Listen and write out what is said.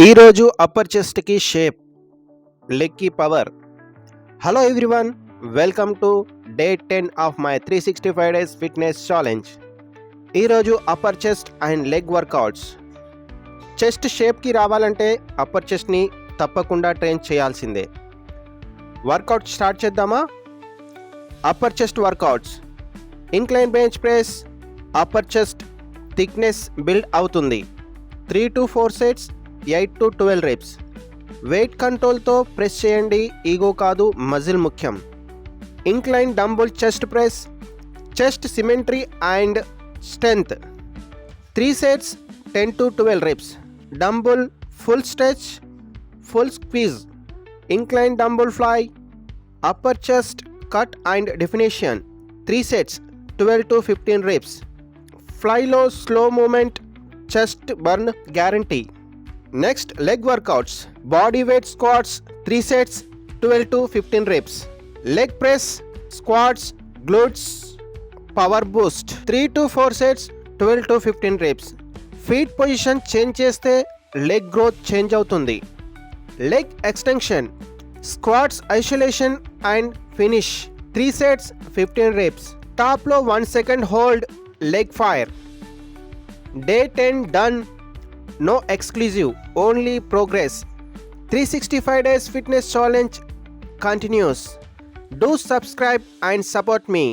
ఈరోజు అప్పర్ చెస్ట్కి షేప్, లెగ్కి power. Hello everyone, welcome to day 10 of my 365 days fitness challenge. ఈరోజు upper chest and leg workouts. Chest షేప్కి రావాలంటే upper చెస్ట్ని తప్పకుండా ట్రైన్ చేయాల్సిందే. వర్కౌట్ స్టార్ట్ చేద్దామా? Upper chest workouts. Incline bench press, upper chest thickness build అవుతుంది. 3 to 4 సెట్స్, 8 to 12 reps. Weight కంట్రోల్తో ప్రెస్ చేయండి, ఈగో కాదు, మజిల్ ముఖ్యం. Incline dumbbell chest press, chest symmetry and strength. 3 sets, 10 to 12 reps. Dumbbell full stretch, full squeeze. Incline dumbbell fly, upper chest cut and definition. 3 sets, 12 to 15 reps. ఫ్లైలో slow movement, chest burn guarantee. Next leg workouts. Body weight squats, 3 sets, 12 to 15 reps. Leg press, squats, glutes, power boost. 3 to 4 sets, 12 to 15 reps. Feet position change చేస్తే leg growth change అవుతుంది. Leg extension, squats isolation and finish. 3 sets, 15 reps. టాప్లో 1 second hold, leg fire. Day 10 done. No exclusive, only progress. 365 days fitness challenge continues. Do subscribe and support me.